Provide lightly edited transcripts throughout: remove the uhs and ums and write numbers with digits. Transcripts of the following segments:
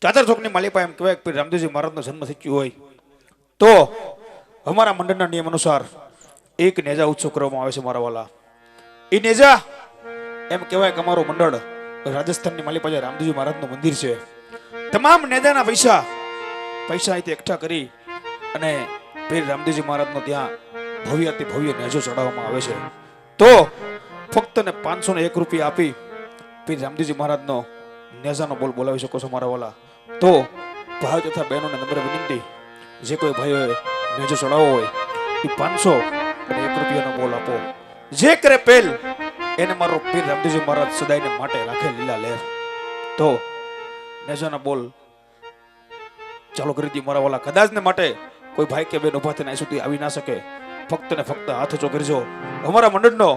ચાદર ચોકની માલિપા એમ કહેવાય કે રામદેવજી મહારાજનો જન્મ થઈ ગયો હોય તો અમારા મંડળના નિયમ અનુસાર એક નેજા ઉત્સવ કરવામાં આવે છે મારા વાલા. એ નેજા એમ કહેવાય કે અમારું મંડળ રાજસ્થાનની માલિપા જે રામદેવજી મહારાજનું મંદિર છે તમામ નેજાના પૈસા અહીંથી એકઠા કરી અને પીર રામદેવજી મહારાજનો ત્યાં ભવ્યથી ભવ્ય નેજો ચડાવવામાં આવે છે. તો ફક્ત ને 501 રૂપિયા આપી પીર રામદેવજી મહારાજનો નેજાનો બોલ બોલાવી શકો છો મારા વાલા. તો ભાઈ તથા બહેનોને નમ્ર વિનંતી, જે કોઈ ભાઈઓએ નેજો ચડાવવો હોય એ 501 રૂપિયાનો બોલ આપો. જે કરે પેલ એને મારો પીર રામદેવજી મહારાજ સદાયને માટે રાખે લીલા લહેર. તો નેજાના બોલ ચાલુ કરી દી મારા વાલા. કદાચ ને માટે કોઈ ભાઈ કે બેન ઉભા થઈને અહીં સુધી આવી ના શકે, ફક્ત ને ફક્ત હાથ ઊંચો કરજો. અમારા મંડળનો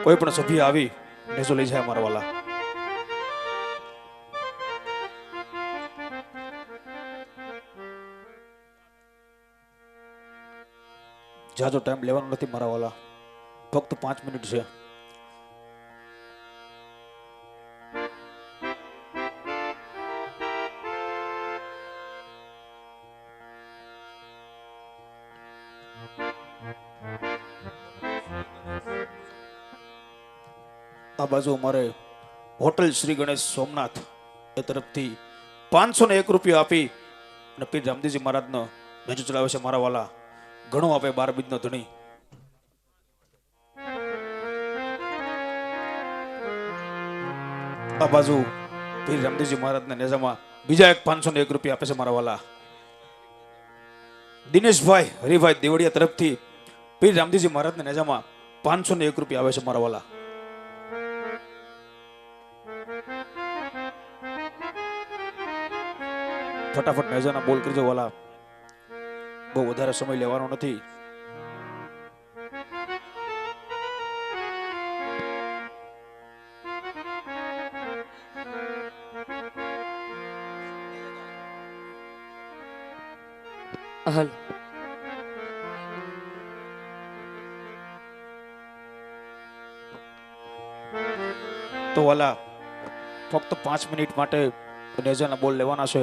કોઈ પણ સભ્ય આવી નેજો લઈ જાય મારા વાલા. જાજો ટાઈમ લેવાનો નથી મારા વાલા, ફક્ત 5 મિનિટ છે. આ બાજુ અમારે હોટલ શ્રી ગણેશ સોમનાથ એ તરફથી 501 રૂપિયા આપી અને પીર રામદેવજી મહારાજનો નેજો ચડાવે છે મારા વાલા. ઘણો આપે 12 બીજનો ધણી. આ બાજુ પીર રામદેવજી મહારાજના નેજામાં બીજા એક 501 રૂપિયા આપે છે મારા વાલા. દિનેશભાઈ હરિભાઈ દેવડિયા તરફથી પીર રામદેવજી મહારાજના નેજામાં 501 રૂપિયા આવે છે મારા વાલા. ફટાફટ નેજાના બોલ કરજો વાલા, બહુ વધારે સમય લેવાનો નથી. હલ તો વાલા ફક્ત 5 મિનિટ માટે નેજાના બોલ લેવાના છે,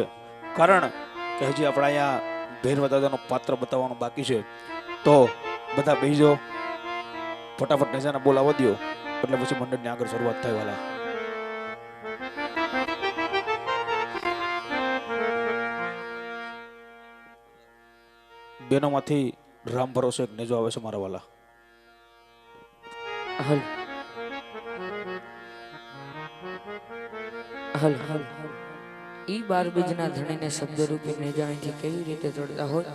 કારણ કે હજી આપણે અહીંયા ભૈરવ દાદાનું પાત્ર બતાવવાનું બાકી છે. તો બધા બેસજો, ફટાફટ નેજાના બોલ આવવા દો એટલે પછી મંડળની આગળ શરૂઆત થાય વાલા. બેનોમાંથી રામ ભરોસે એક નેજો આવે છે મારા વાલા. હલ હલ હલ ઈ 12 બીજના ધણીને શબ્દ રૂપે નેજાણીથી કેવી રીતે ચડતા હોય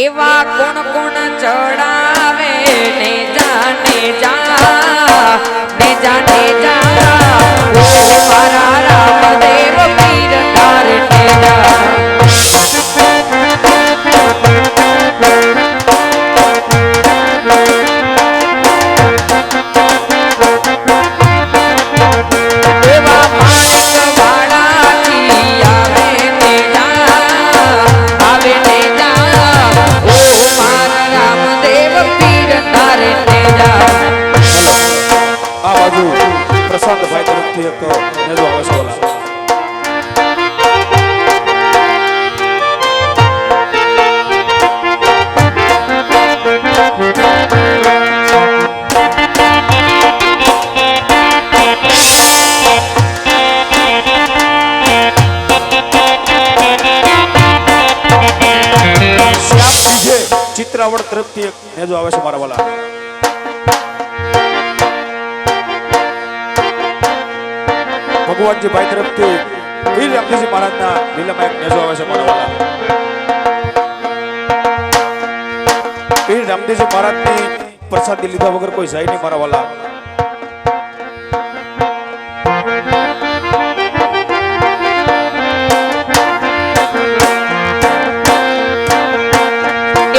એવા કોણ કોણ ચડાવે ને જાને જા ઓ મારા રામદેવ પીર તારે નેજા. પ્રશાંતભાઈ તરફથી એક નેજો આવે છે વાલા. ચિત્રાવડ તરફથી એક નેજો આવે છે મારા વાલા. ભગવાનજી ભાઈ તરફથી પીર રામદેવજી મહારાજના લીલામાં એક નેજો આવે છે મારા વાલા. પીર રામદેવજી મહારાજની પ્રસાદી લીધા વગર કોઈ જાય નહીં મારા વાલા.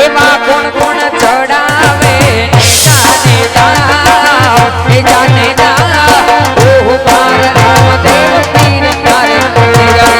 એવા કોણ કોણ ચડાવે જાને ઓ મારા રામદેવ પીર તારે નેજા.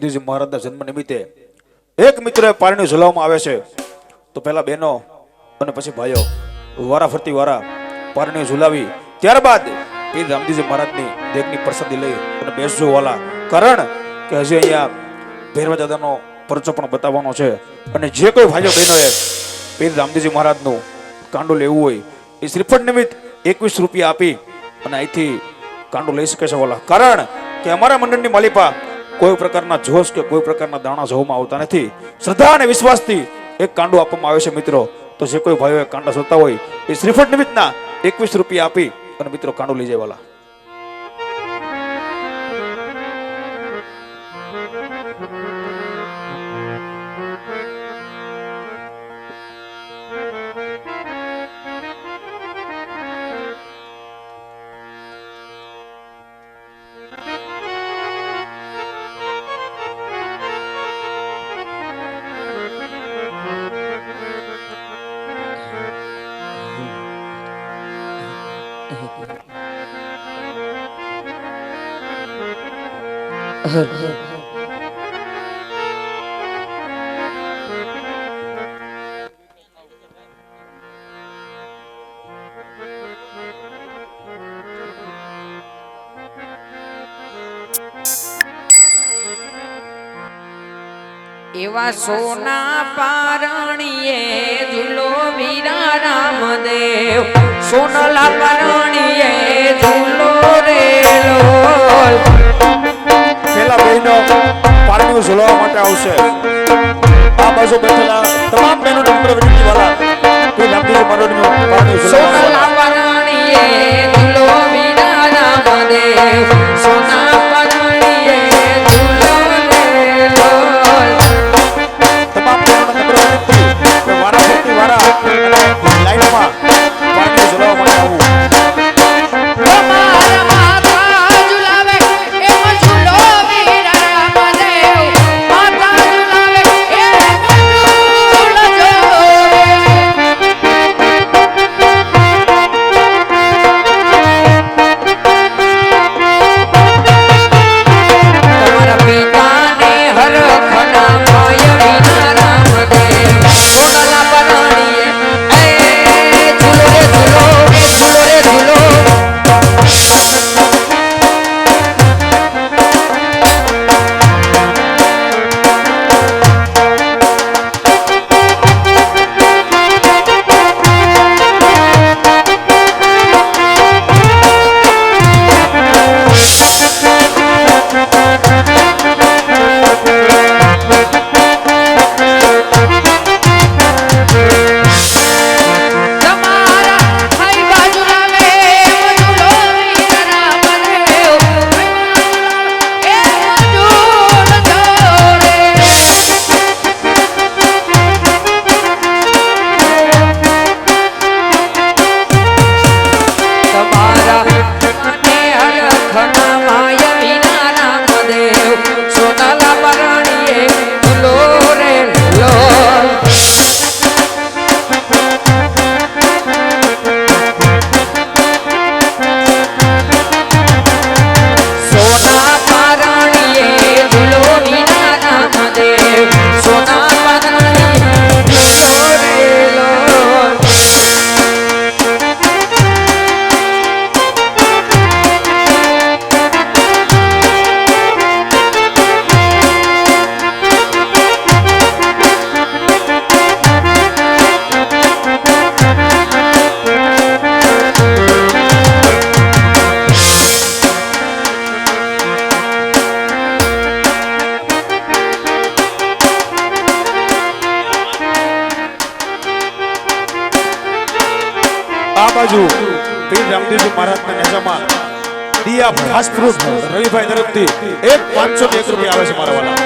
રામદેવજી મહારાજના જન્મ નિમિત્તે એક મિત્રએ પારણું ઝુલાવવામાં આવે છે. તો પહેલા બહેનો અને પછી ભાઈઓ વારા ફરતી વારા પારણું ઝુલાવી ત્યારબાદ પીર રામદેવજી મહારાજની દેગની પ્રસાદી લઈ અને બેસજો વાલા. કારણ કે હજી અહીંયા ભૈરવા દાદાનો પરચો પણ બતાવવાનો છે. અને જે કોઈ ભાઈઓ બહેનોએ પીર રામદેવજી મહારાજનું કાંડો લેવું હોય એ શ્રીફળ નિમિત્ત 21 રૂપિયા આપી અને અહીંથી કાંડો લઈ શકે છે વાલા. કારણ કે અમારા મંડળની માલિપા કોઈ પ્રકારના જોશ કે કોઈ પ્રકારના દાણા જોવામાં આવતા નથી. શ્રદ્ધા અને વિશ્વાસથી એક કાંડો આપવામાં આવે છે મિત્રો. તો જે કોઈ ભાઈઓ કાંડા જોતા હોય એ શ્રીફળ નિમિત્તના 21 રૂપિયા આપી અને મિત્રો કાંડો લઈ જાય વાલા. એવા સોના પારણીએ ઝૂલો વીરા રામદેવ, સોનલા પારણીએ ઝૂલો રે લોલ. પેલા બહેનો પારણું ઝુલાવવા માટે આવશે. આ બાજુ બેઠેલા તમામ બહેનો નમ્ર વિનંતી વાલા પીર રામદેવજી મહારાજનું પારણું ઝુલાવવા સોનલા પારણીએ ઝૂલો વીરા રામદેવ, સોના પારણીએ ઝૂલો રે લોલ. તમામ બહેનોને નમ્ર વિનંતી કે વારા ફરતી વારા અને લાઈનમાં પારણું ઝુલાવવા માટે આવવું. તમારા માતા ઝુલાવે એમ ઝૂલો વીરા રામદેવ, માતા ઝુલાવે એમ ઝૂલો જોરે. તમારા પિતાને હરખના માય વિના રામદેવ, સોનલા પારણીએ એ ઝૂલો રે ઝૂલો, ઝૂલો રે ઝૂલો. તમારા ભાઈ બાજુ લાવે એમ ઝૂલો વીરા રામદેવ, એમ ઝૂલો જોરે. તમારા અને હરખના માય વિના રામદેવ, સોનલા પારણીએ ઝૂલો રે લોલ. સોના પારણીએ ઝૂલો વીરા રામદેવ, સોના પારણીએ ઝૂલો રે લોલ. આ બાજુ પીર રામદેવજી મહારાજના નેજામાં દિયા ફાસ્ટ ફૂડ રવિભાઈ તરફથી એક 501 રૂપિયા આવે છે મારા વાલા.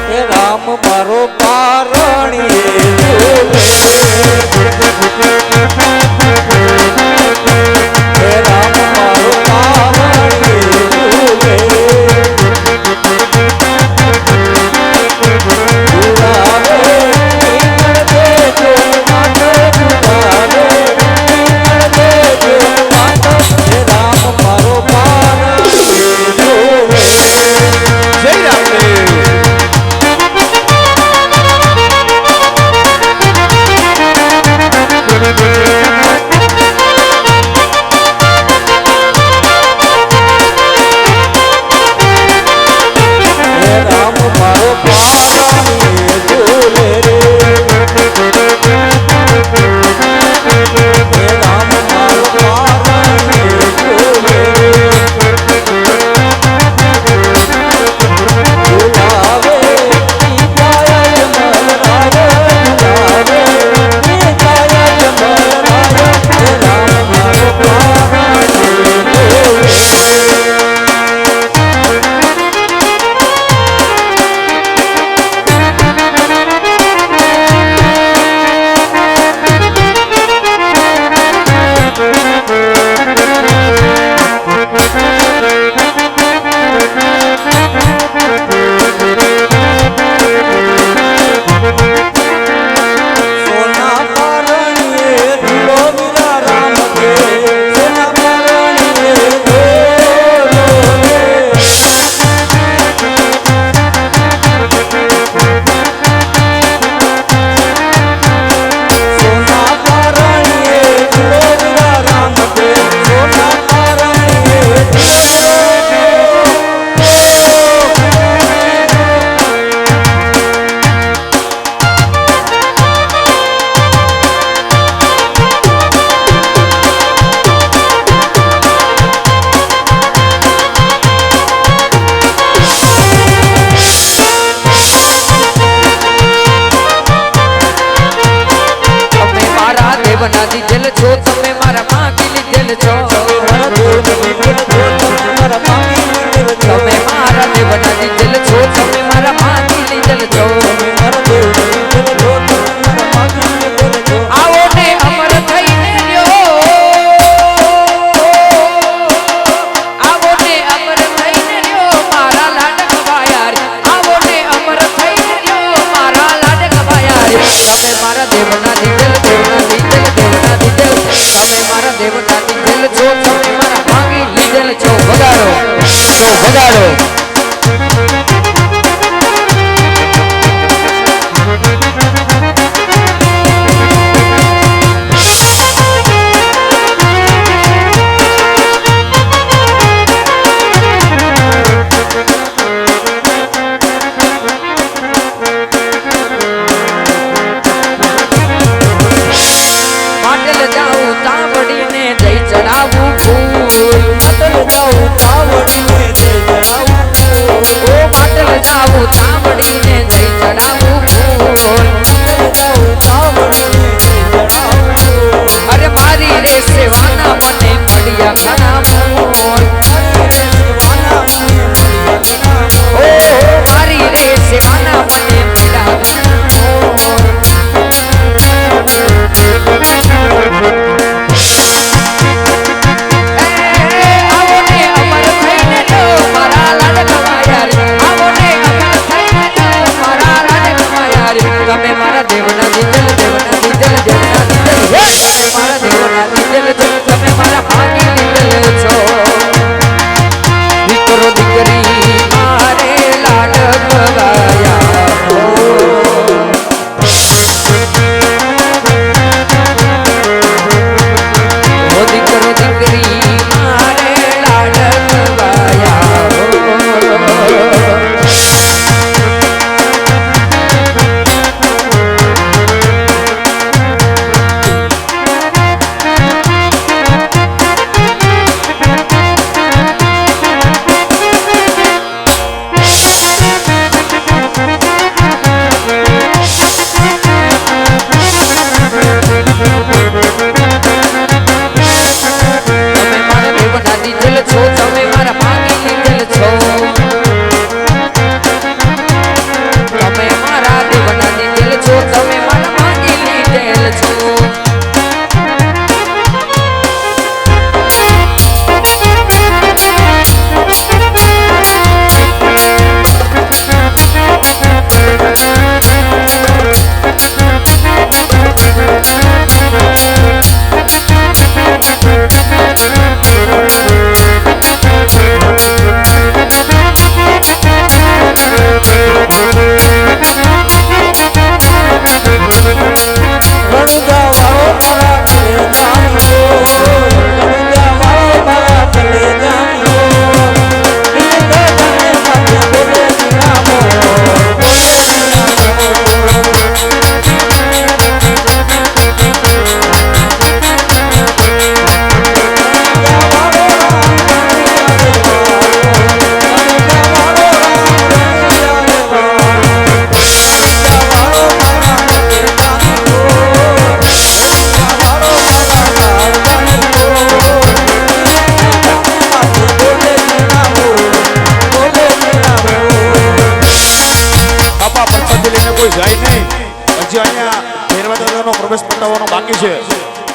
હે રામ મારો પારણીએ ઝૂલે, હે રામ મારો પારણીએ ઝૂલે, ઝુલાવે ઈંગળ દેજો માથે, ઝુલાવે ઈંગળ દેજો માથે.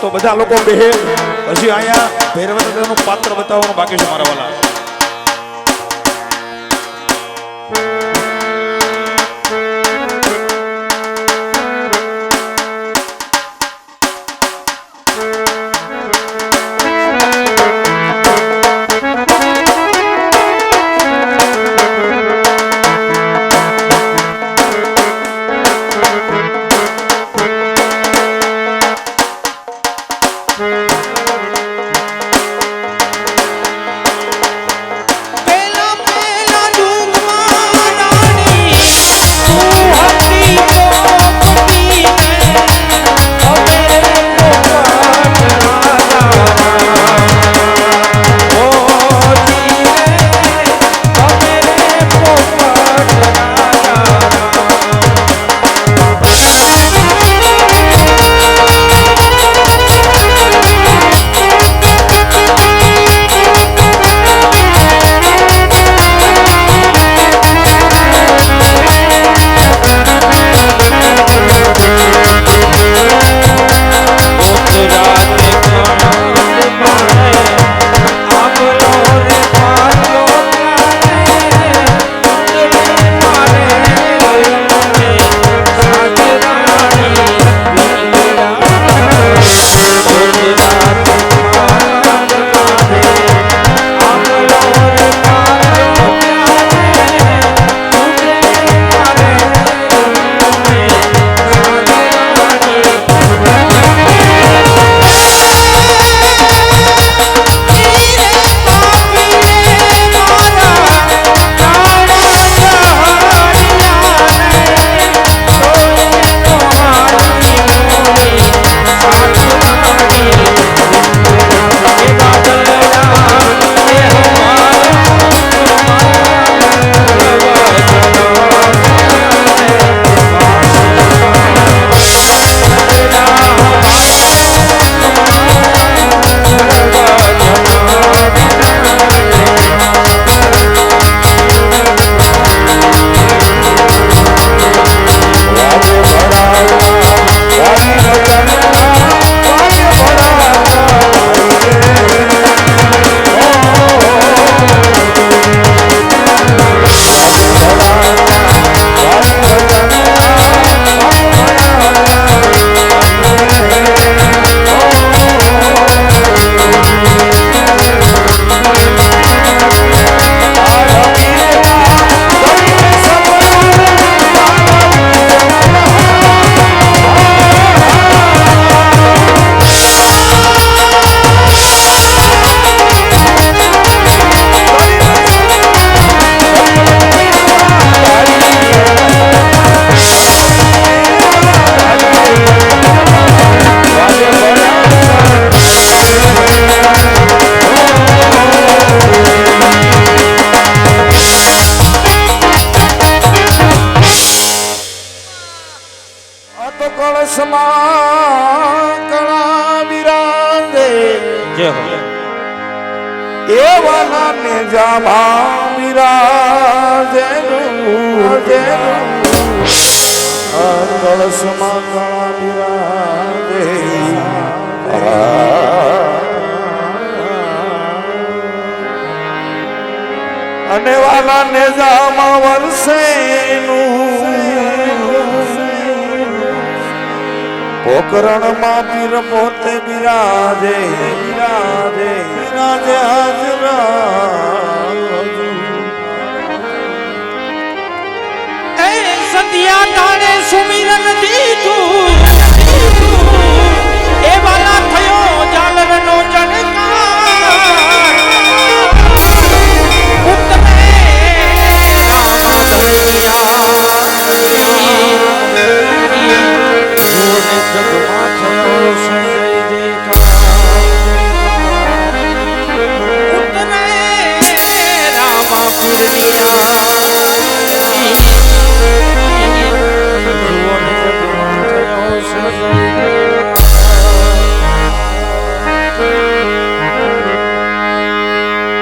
તો બધા લોકો બેહે હજી અહીંયા ભૈરવનું પાત્ર બતાવવાનું બાકી છે મારા વાલા. એવાના ને જામા બિરાજે કળશમાં કળા બિરાજે અને વાલા ને જામા વરસે પોકરણમાં પીર પોતે બિરાજે બિરાજે બિરાજે હાજરા એ સદિયા તાણે સુમિરન દીધું એ વાલા થયો જાલરનો જનકાર ઉત્તમે રામ ધૈયા જગમાં થયો સંજય દેખાય ઉત્તરે રામા પીરનિયા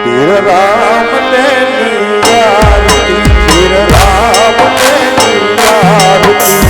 પીર રામ ને નિરારતી પીર રામ ને નિરારતી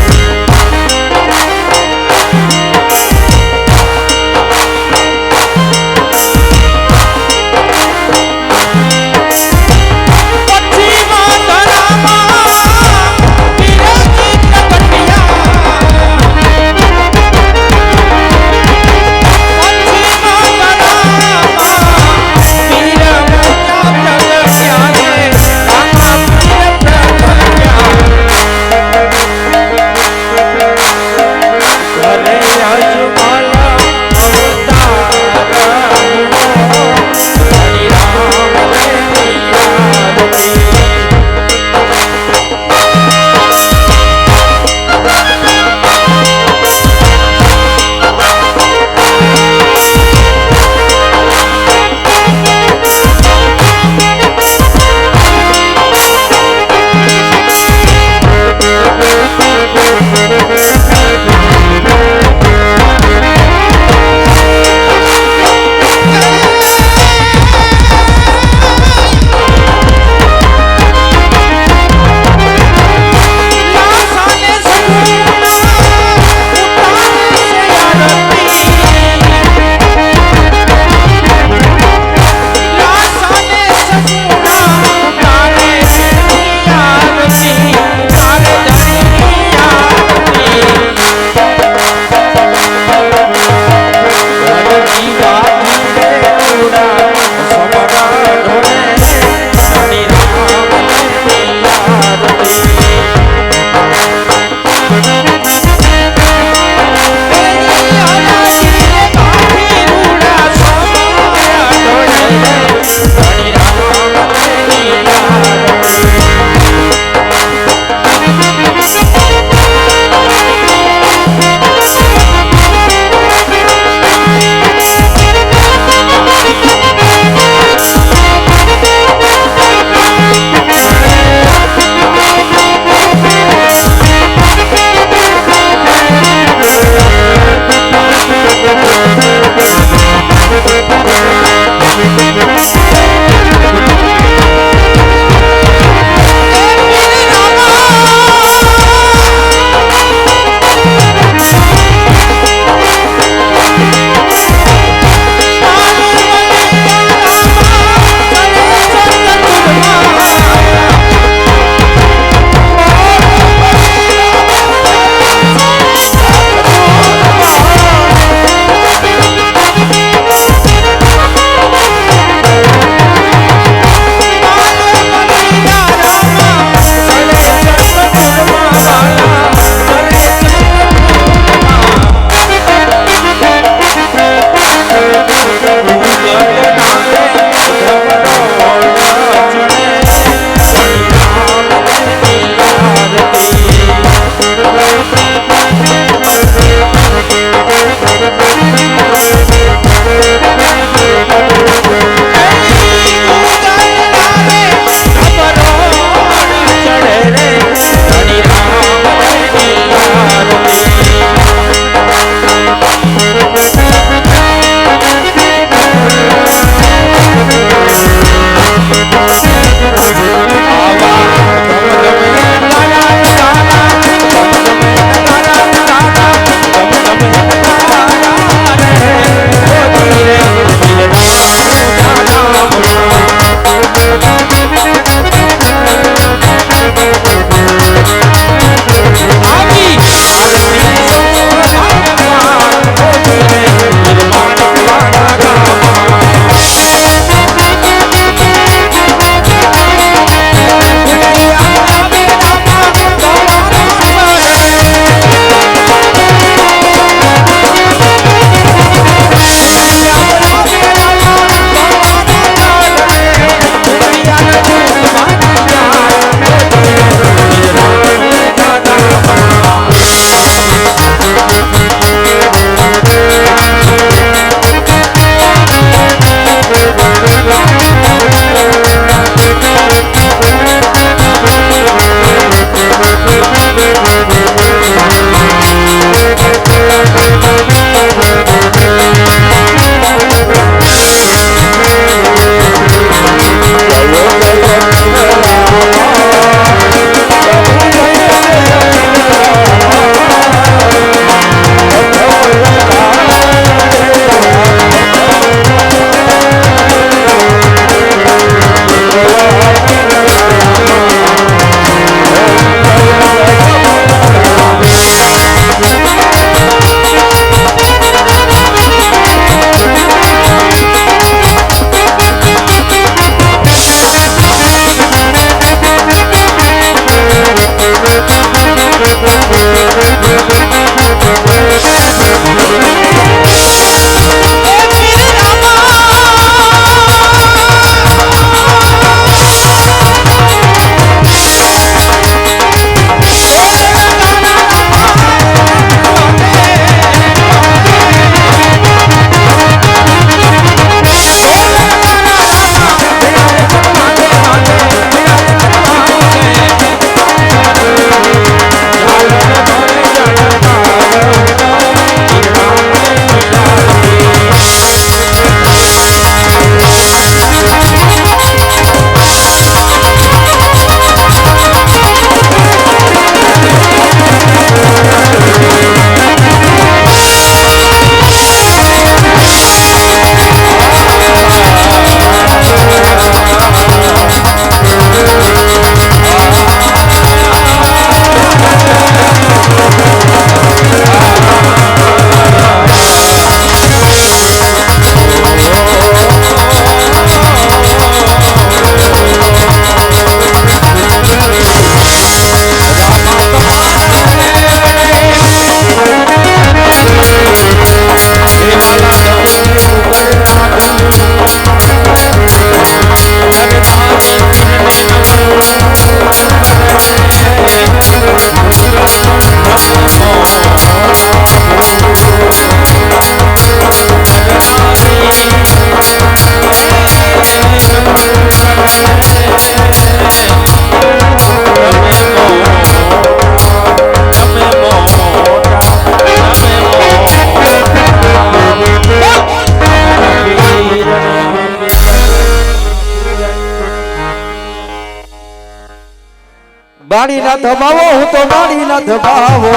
બાળી ના દબાવો હું તો બાળી ના દબાવો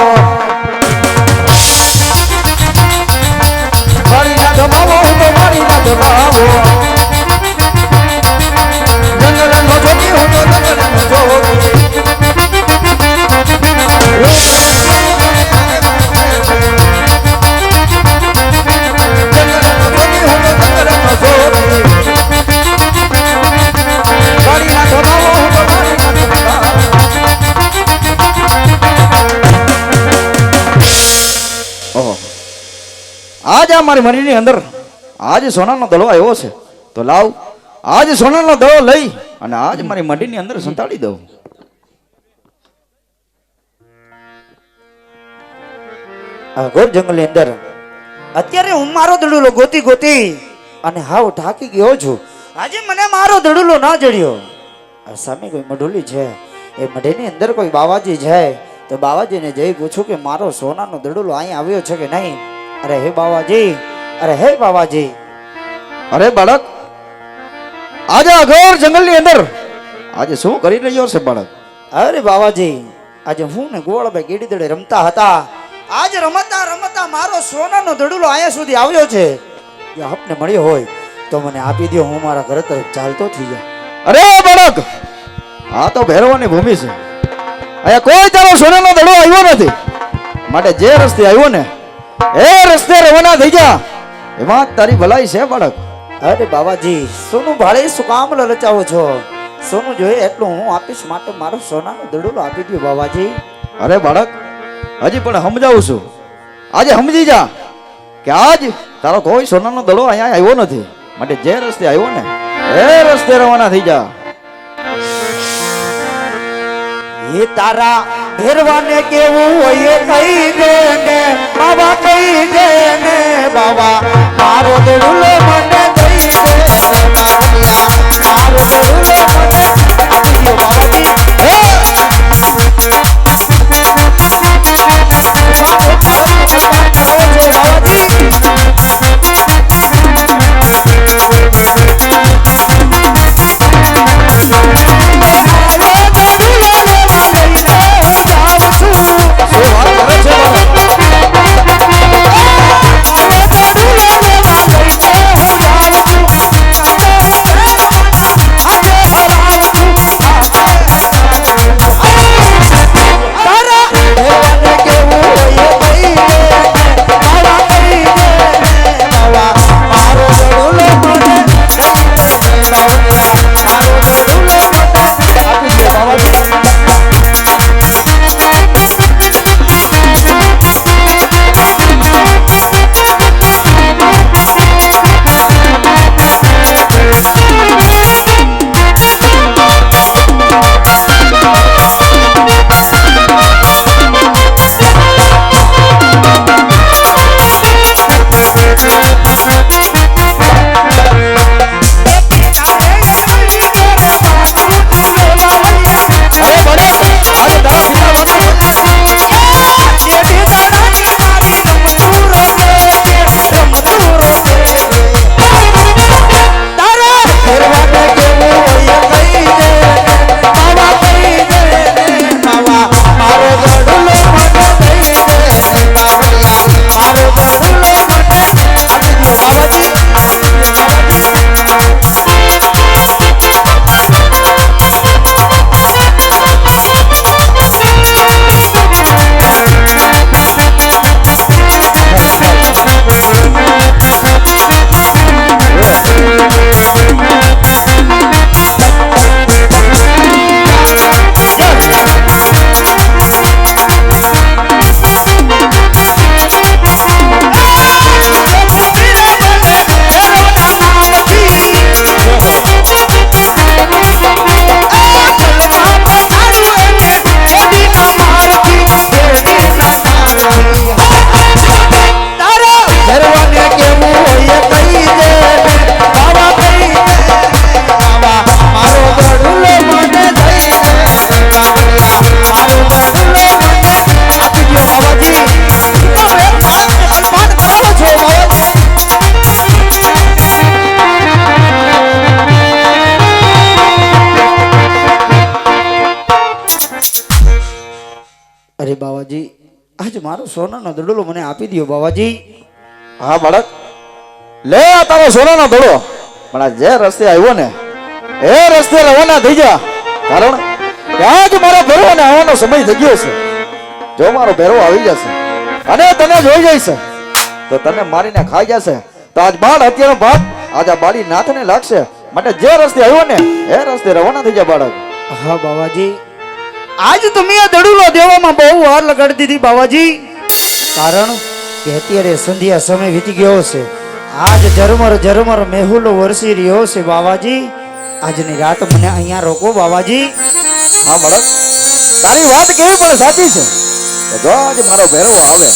બાળી ના દબાવો હું તો બાળી ના દબાવો જંગલ નો જોગી હું તો જંગલ નો જોગી આજ આ મારી મનની અંદર આજ સોનાનો દડો આવ્યો છે તો લાવ આજ સોનાનો દડો લઈ અને આજ મારી મનની અંદર સંતાડી દઉં. આ ઘોર જંગલની અંદર અત્યારે હું મારો દડુલો ગોતી ગોતી અને હાવ ઢાકી ગયો છું. આજે મને મારો દડુલો ના જડ્યો. આ સામે કોઈ મઢોલી છે, એ મઢેની અંદર કોઈ બાવાજી છે તો બાવાજીને જઈ પૂછું કે મારો સોનાનો દડુલો અહીં આવ્યો છે કે નહીં. અરે હે બાવાજી, અરે હે બાવાજી. અરે બાળક, આજે અઘોર જંગલની અંદર આજે શું કરી રહ્યો છે બાળક? અરે બાવાજી, આજે હું ને ગોળભાઈ ગેડી દડે રમતા હતા. આજ રમતા રમતા મારો સોનાનો દડુલો અહીંયા સુધી આવ્યો છે. જો આપને મળ્યો હોય તો મને આપી દો, હું મારા ઘર તરફ ચાલતો થઈ જાઉં. અરે બાળક, આ તો ભૈરવાની ભૂમિ છે. અહીંયા કોઈ તારો સોનાનો દડો આવ્યો નથી, માટે જે રસ્તે આવ્યો ને એ રસ્તે રવાના થઈ જા, એમાં તારી ભલાઈ છે બાળક. અરે બાવાજી, સોનું ભાડે શું કામ લલચાવો છો? સોનું જોઈએ એટલું હું આપીશ, માટે મારો સોનાનો દડુલો આપી દો બાવાજી. અરે બાળક, હજી પણ સમજાવું છું, આજે સમજી જા કે આજ તારો કોઈ સોનાનો દડો અહીંયા આવ્યો નથી, માટે જે રસ્તે આવ્યો ને એ રસ્તે રવાના થઈ જા. એ તારા ભેરવાને કેવું હોય એ કહી દે ને બાબા, કહી દે ને બાબા. મારો દડુલો મને દઈ દે બાબા, મારો દડુલો મને આપી દો બાવાજી. અરે બાવાજી આજ મારો સોનાનો દડલો મને આપી દો બાવાજી. હા બાળક, લે આ તારો સોનાનો દડો. પણ આ જે રસ્તે આવ્યો ને એ રસ્તે રવાના થઈ જા. કારણ કે આજ મારો ભેરવાને આવવાનો સમય થઈ ગયો છે. જો મારો ભેરવો આવી જશે અને તને જોઈ જઈશે તો તને મારીને ખાઈ જશે. તો આજ બાળ હત્યાનો ભાગ આજ આ બાળી નાથને લાગશે. માટે જે રસ્તે આવ્યો ને એ રસ્તે રવાના થઈ જા બાળક. હા બાવાજી, આજ તમે આ દડુલો દેવામાં બહુ વાર લગાડી દીધી બાવાજી. કારણ કે અત્યારે સંધ્યા સમય વીતી ગયો છે. આજ ઝરમર ઝરમર મેહુલો વરસી રહ્યો છે બાવાજી. આજની રાત મને અહીંયા રોકો બાવાજી. હા બાળક, તારી વાત કેવી પણ સાચી છે કે જો આજ મારો ભેરવો આવે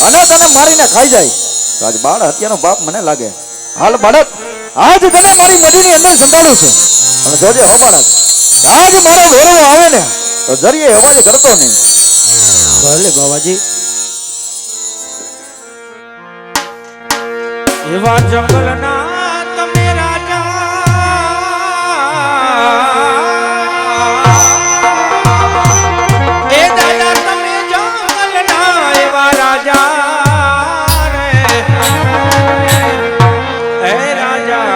અને તને મારીને ખાઈ જાય તો આજ બાળ હત્યાનો પાપ મને લાગે. હાલ બાળક, આજ તને મારી મઢીની અંદર સંભાળું છું. અને જોજે હો બાળક, આજ મારો ભેરવો આવે ને તો જરીએ અવાજ કરતો નહીં. ભલે બાવાજી. એવા જંગલના તમે રાજા, એ દાદા તમે જંગલના એવા રાજા રે, એ રાજા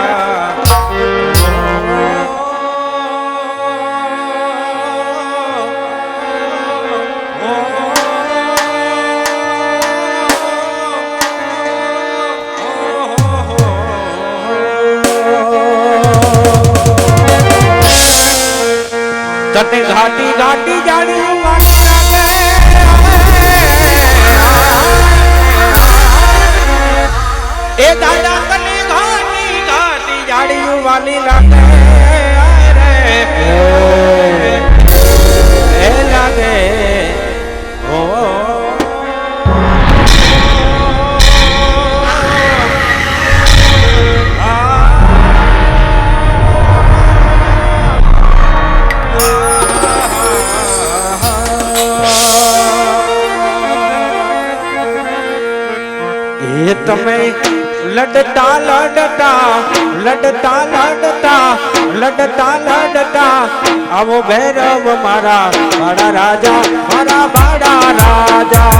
તને ઘાટી ઘાટી જાણી વાલી લાગે, એ દાદા તને ઘાટી ઘાટી જાણી વાલી લાગે રે, એ લાગે ઓ તમે લડતા લડતા લડતા લડતા લડતા લડતા આવો ભૈરવ મારા બાળા રાજા, મારા બાળા રાજા.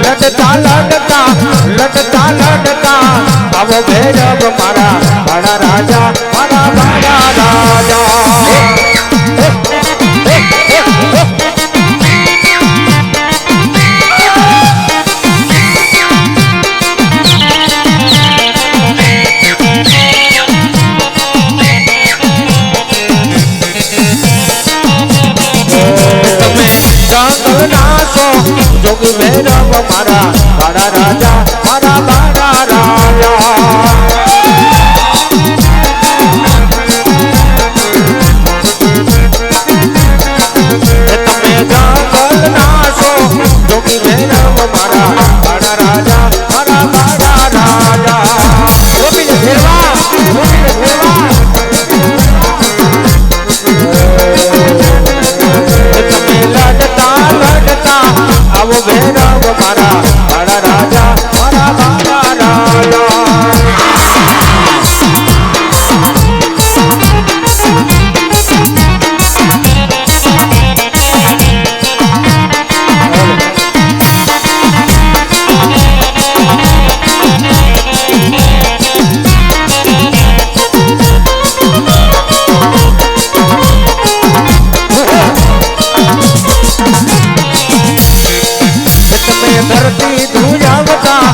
લડતા લડતા લડતા લડતા આવો ભૈરવ મારા બાળા રાજા, મારા બાળા રાજા. જોગી ભૈરવ મારા બાળા રાજા, મારા બાળા રાજા. તમે જંગલ નાશો જોગી ભૈરવ મારા બાળા રાજા, મારા બાળા રાજા. ગોપીને ફેરવા, ગોપીને ફેરવા. તમે લડતા લડતા આવો ભૈરવ મારા બાળા રાજા, મારા બાળા રાજા. ધરતી ધ્રુજાવતા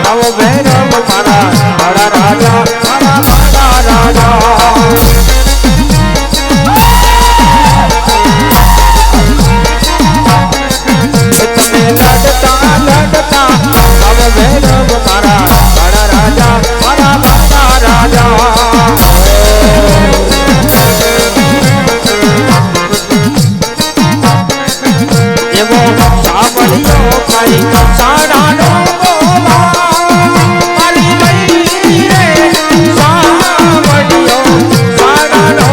આવો ભૈરવ મારા બાળા રાજા, મારા બાળા રાજા. તમે લડતા લડતા આવો ભૈરવ મારા બાળા રાજા, મારા બાળા રાજા. એવો સાંભળ્યો ખાઈ સાડાનો મારી મૈરી રે, સાંભળ્યો સાડાનો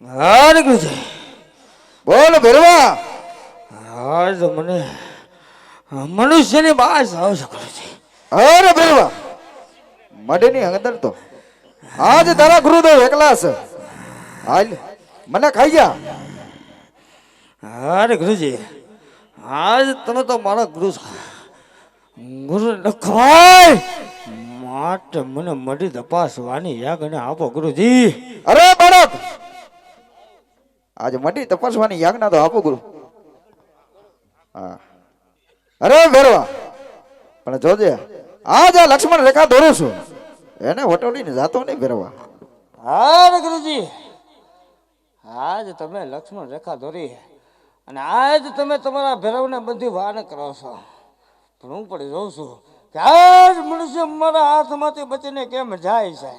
હા ગુરુજી બોલ ભેરવા આજ મને મનુષ્યની બાસ આવશે ગુરુજી અરે ભેરવા મઢની અંદર તો આજ તારા ગુરુદેવ એકલા છે હાલ મને ખાઈ જા અરે ગુરુજી આજ તમે તો મારા ગુરુ છો ગુરુ લખાય માટે મને મઢી તપાસવાની યાગને આપો ગુરુજી અરે બાળક આજે મઢી તપાસવાની યાજ્ઞા તો આપો ગુરુ હા અરે ભેરવા પણ જોજે આજ આ લક્ષ્મણ રેખા દોરું છું એને વટોલીને જાતો નહીં ભેરવા અરે ગુરુજી આજ તમે લક્ષ્મણ રેખા દોરી અને આજ તમે તમારા ભેરવને બધી વાન કરો છો પણ હું પણ જોઉં છું કે આજ મનુષ્ય મારા હાથમાંથી બચીને કેમ જાય છે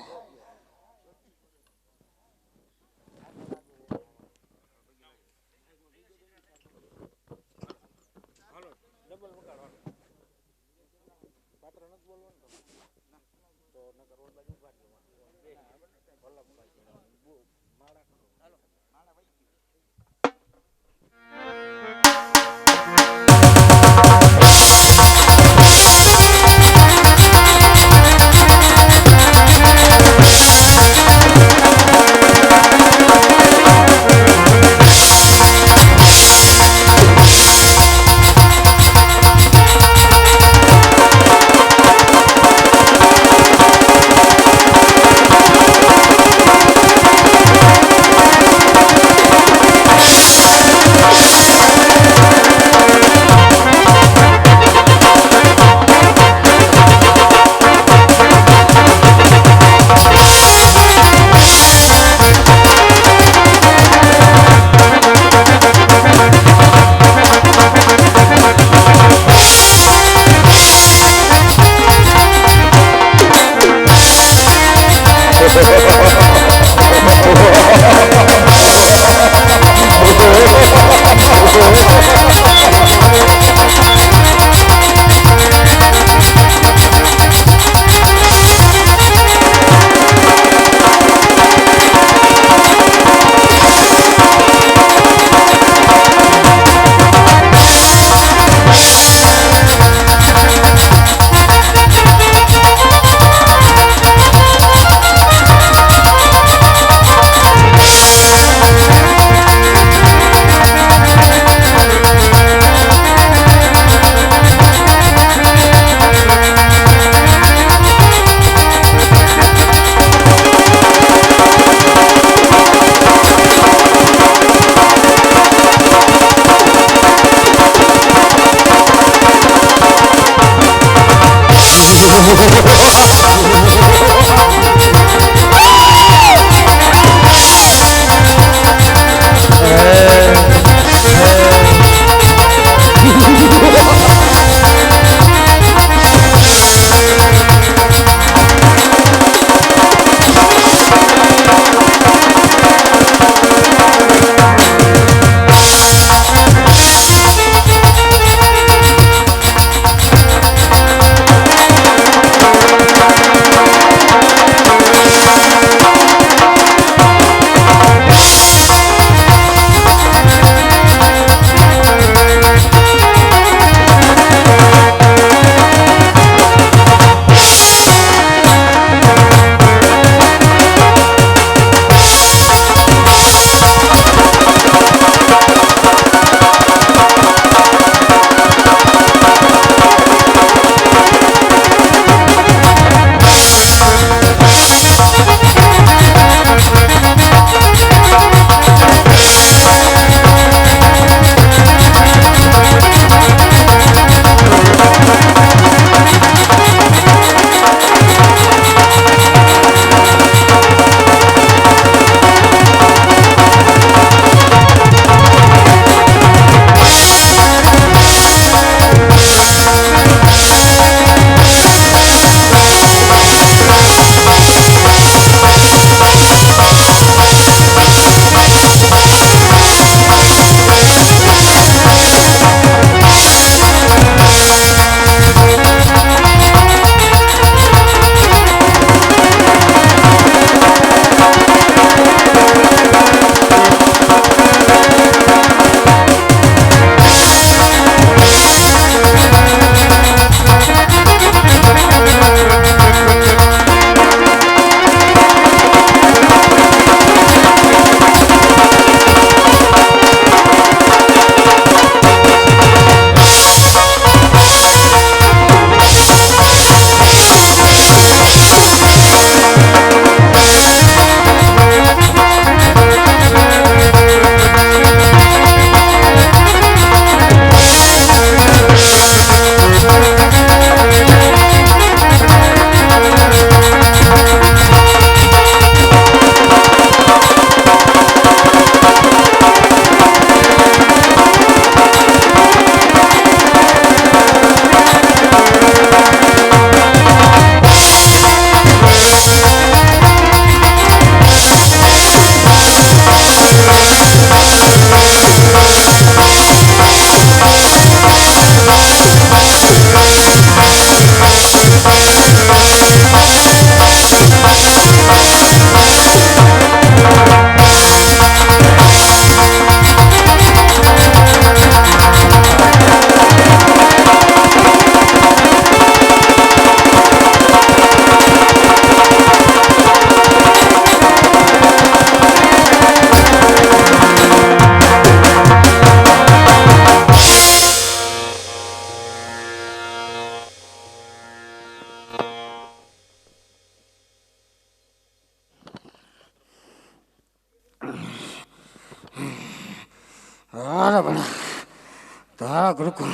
ગુરુકુ.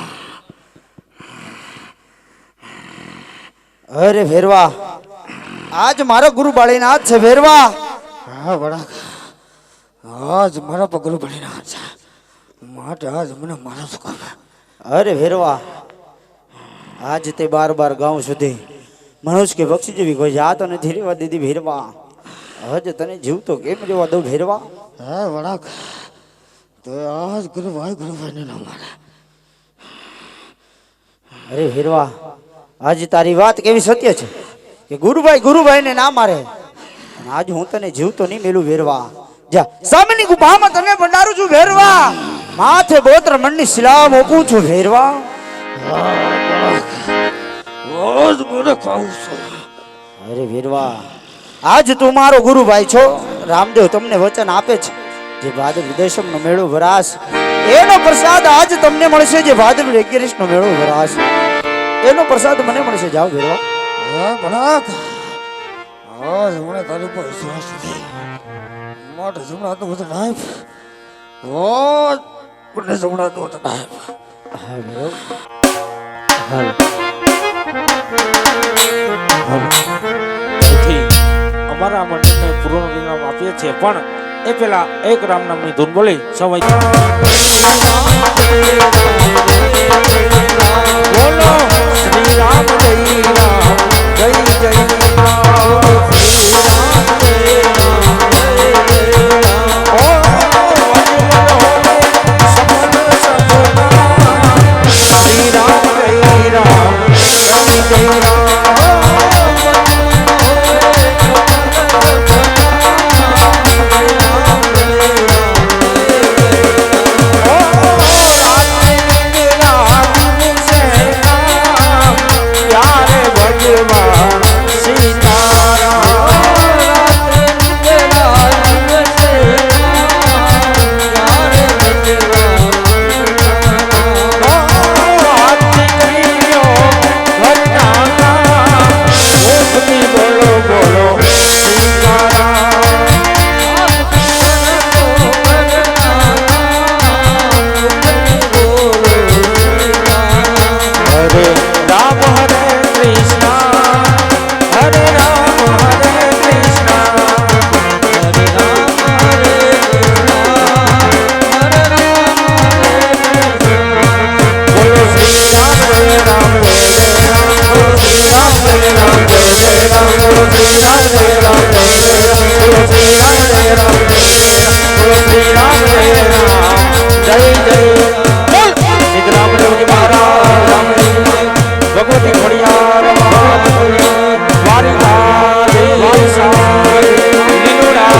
અરે ભેરવા, આજ મારો ગુરુ બાળીનાથ છે ભેરવા. હા વડાક, આજ મારા પર ગુરુ બની રહ્યા છે માટે આજ મને મારા શું કામ. અરે ભેરવા, આજ તે બાર ગાઉં સુધી મનુષ્ય કે પક્ષી જેવી કોઈ જાત નથી રેવા દીધી ભેરવા. હજ તને જીવતો કેમ રેવા દઉં ભેરવા? હા વડાક, તો આજ ગુરુભાઈ ને ના મારે. અરે ભેરવા, આજે તારી વાત કેવી સત્ય છે કે ગુરુભાઈ ને ના મારે. અને આજ હું તને જીવતો નહીં મેલું ભેરવા. જા સામેની ગુફામાં તને ભંડારું છું ભેરવા. માથે બોત્ર મણની શિલા મોકું છું ભેરવા. રોજ મને ખાવું છું. અરે ભેરવા, આજ તું મારો ગુરુભાઈ છો. રામદેવ તમને વચન આપે છે જે ભાદરવી દશમનો મેળો ભરાશ એનો પ્રસાદ આજ તમને મળશે. જે ભાદરવી 11નો મેળો ભરાશ એનો પ્રસાદ મને મળશે. જાઓ ભેરવા. હા વડાક, આજ મને તારી પર વિશ્વાસ નથી માટે જમણા તો બધું નાય. રોજ મને જમણા તો બધું નાય. હા ભેરવ. તેથી અમારા મંડળને પૂર્ણ વિરામ આપીએ છીએ, પણ એ પેલા એક રામ નામની ધૂન બોલી સમય બોલો શ્રી રામ જય રામ જય જય રામ શ્રી રામ જય રામ જય જય રામ. ઓ સફલ સફલા શ્રી રામ જય રામ જય જય રામ. ભગવતી ખોડિયાર વારી લીલોડા